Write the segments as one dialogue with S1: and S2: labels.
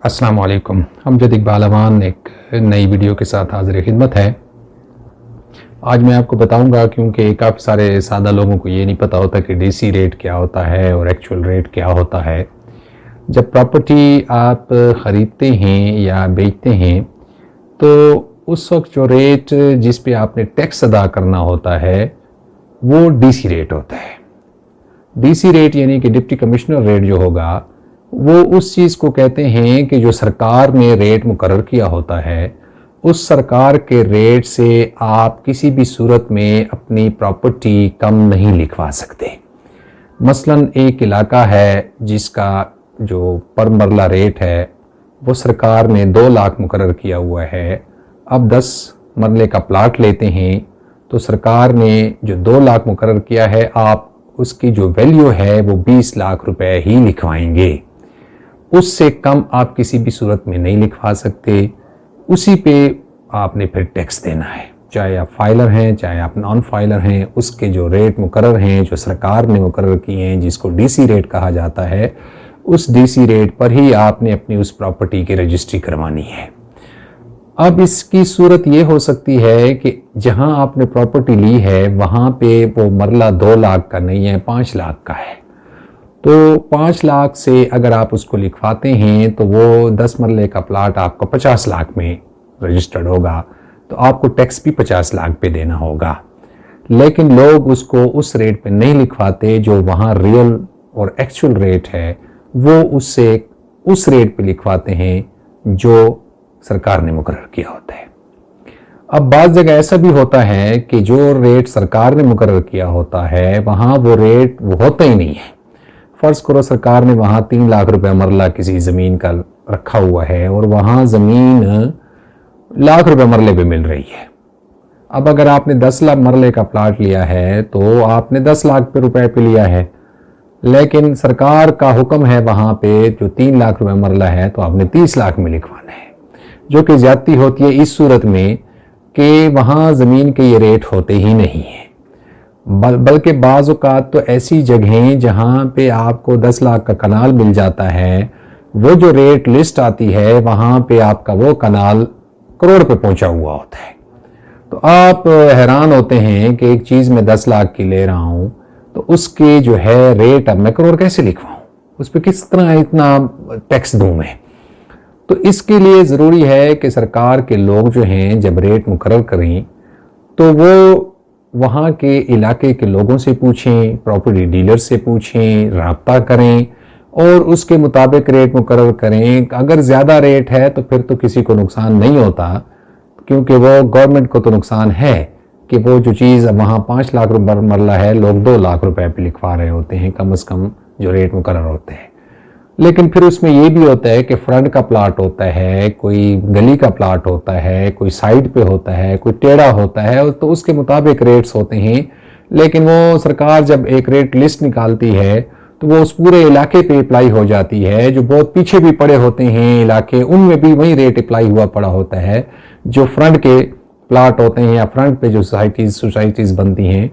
S1: अस्सलाम वालेकुम। अमजद इकबाल अमान एक नई वीडियो के साथ हाज़िर खिदमत है। आज मैं आपको बताऊंगा, क्योंकि काफ़ी सारे सादा लोगों को ये नहीं पता होता कि डीसी रेट क्या होता है और एक्चुअल रेट क्या होता है। जब प्रॉपर्टी आप ख़रीदते हैं या बेचते हैं तो उस वक्त जो रेट जिस पे आपने टैक्स अदा करना होता है वो डीसी रेट होता है। डीसी रेट यानी कि डिप्टी कमिश्नर रेट जो होगा वो उस चीज़ को कहते हैं कि जो सरकार ने रेट मुकर्रर किया होता है, उस सरकार के रेट से आप किसी भी सूरत में अपनी प्रॉपर्टी कम नहीं लिखवा सकते। मसलन एक इलाका है जिसका जो पर मरला रेट है वो सरकार ने 2 लाख मुकर्रर किया हुआ है। अब 10 मरले का प्लाट लेते हैं तो सरकार ने जो 2 लाख मुकर्रर किया है, आप उसकी जो वैल्यू है वो 20 लाख रुपए ही लिखवाएंगे। उससे कम आप किसी भी सूरत में नहीं लिखवा सकते। उसी पे आपने फिर टैक्स देना है, चाहे आप फाइलर हैं चाहे आप नॉन फाइलर हैं। उसके जो रेट मुकर्रर हैं, जो सरकार ने मुकर्रर किए हैं, जिसको डीसी रेट कहा जाता है, उस डीसी रेट पर ही आपने अपनी उस प्रॉपर्टी की रजिस्ट्री करवानी है। अब इसकी सूरत ये हो सकती है कि जहां आपने प्रॉपर्टी ली है वहां पे वो मरला 2 लाख का नहीं है, 5 लाख का है। तो 5 लाख से अगर आप उसको लिखवाते हैं तो वो 10 मरले का प्लाट आपको 50 लाख में रजिस्टर्ड होगा, तो आपको टैक्स भी 50 लाख पे देना होगा। लेकिन लोग उसको उस रेट पे नहीं लिखवाते, जो वहाँ रियल और एक्चुअल रेट है वो उससे उस रेट पे लिखवाते हैं जो सरकार ने मुकर्रर किया होता है। अब बाज़ जगह ऐसा भी होता है कि जो रेट सरकार ने मुकर्रर किया होता है वहाँ वो रेट वो होता ही नहीं है। फ़र्ज़ करो सरकार ने वहाँ 3 लाख रुपए मरला किसी ज़मीन का रखा हुआ है और वहाँ ज़मीन लाख रुपए मरले पे मिल रही है। अब अगर आपने 10 लाख मरले का प्लाट लिया है तो आपने 10 लाख रुपए पे लिया है, लेकिन सरकार का हुक्म है वहाँ पे जो 3 लाख रुपए मरला है तो आपने 30 लाख में लिखवाना है, जो कि ज़्यादती होती है इस सूरत में कि वहाँ ज़मीन के ये रेट होते ही नहीं हैं। बल्कि बाज़ औक़ात तो ऐसी जगहें जहाँ पे आपको 10 लाख का कनाल मिल जाता है, वो जो रेट लिस्ट आती है वहाँ पे आपका वो कनाल करोड़ पे पहुँचा हुआ होता है। तो आप हैरान होते हैं कि एक चीज़ मैं 10 लाख की ले रहा हूँ तो उसके जो है रेट अब मैं करोड़ कैसे लिखवाऊँ, उस पर किस तरह इतना टैक्स दूँ मैं। तो इसके लिए ज़रूरी है कि सरकार के लोग जो हैं जब रेट मुकर्रर करें तो वो वहाँ के इलाके के लोगों से पूछें, प्रॉपर्टी डीलर से पूछें, राब्ता करें और उसके मुताबिक रेट मुकर्रर करें। अगर ज़्यादा रेट है तो फिर तो किसी को नुकसान नहीं होता, क्योंकि वो गवर्नमेंट को तो नुकसान है कि वो जो चीज़ अब वहाँ 5 लाख रुपए मरला है लोग 2 लाख रुपए पे लिखवा रहे होते हैं कम से कम जो रेट मुकर्रर होते हैं। लेकिन फिर उसमें ये भी होता है कि फ्रंट का प्लाट होता है, कोई गली का प्लाट होता है, कोई साइड पे होता है, कोई टेढ़ा होता है, तो उसके मुताबिक रेट्स होते हैं। लेकिन वो सरकार जब एक रेट लिस्ट निकालती है तो वो उस पूरे इलाके पे अप्लाई हो जाती है। जो बहुत पीछे भी पड़े होते हैं इलाके, उनमें भी वही रेट अप्लाई हुआ पड़ा होता है। जो फ्रंट के प्लाट होते हैं या फ्रंट पे जो सोसाइटीज़ बनती हैं,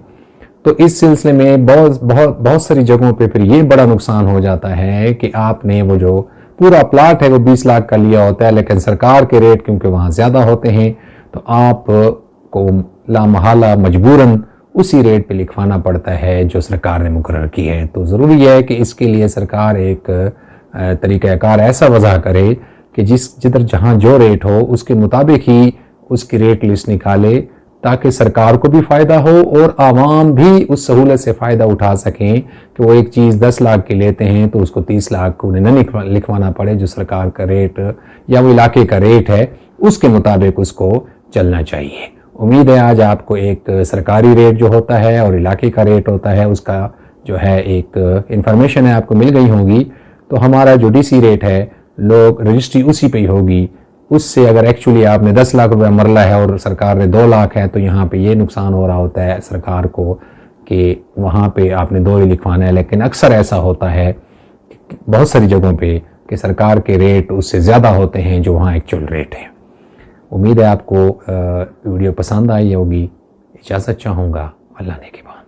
S1: तो इस सिलसिले में बहुत सारी जगहों पे फिर ये बड़ा नुकसान हो जाता है कि आपने वो जो पूरा प्लाट है वो 20 लाख का लिया होता है, लेकिन सरकार के रेट क्योंकि वहाँ ज़्यादा होते हैं तो आपको लामहला मजबूरन उसी रेट पे लिखवाना पड़ता है जो सरकार ने मुकर्रर की है। तो ज़रूरी है कि इसके लिए सरकार एक तरीक़ाकार ऐसा वज़ा करे कि जिधर जहाँ जो रेट हो उसके मुताबिक ही उसकी रेट लिस्ट निकाले, ताकि सरकार को भी फ़ायदा हो और आवाम भी उस सहूलत से फ़ायदा उठा सकें कि वो एक चीज़ 10 लाख की लेते हैं तो उसको 30 लाख को उन्हें न लिखवाना पड़े। जो सरकार का रेट या वो इलाके का रेट है उसके मुताबिक उसको चलना चाहिए। उम्मीद है आज आपको एक सरकारी रेट जो होता है और इलाके का रेट होता है उसका जो है एक इन्फॉर्मेशन है आपको मिल गई होगी। तो हमारा जो डीसी रेट है लोग रजिस्ट्री उसी पे ही होगी। उससे अगर एक्चुअली आपने 10 लाख रुपए मरला है और सरकार ने 2 लाख है तो यहाँ पे ये नुकसान हो रहा होता है सरकार को कि वहाँ पे आपने 2 ही लिखवाना है। लेकिन अक्सर ऐसा होता है बहुत सारी जगहों पे कि सरकार के रेट उससे ज़्यादा होते हैं जो वहाँ एक्चुअल रेट है। उम्मीद है आपको वीडियो पसंद आई होगी। इजाज़त चाहूँगा। अल्लाह ने के बाद।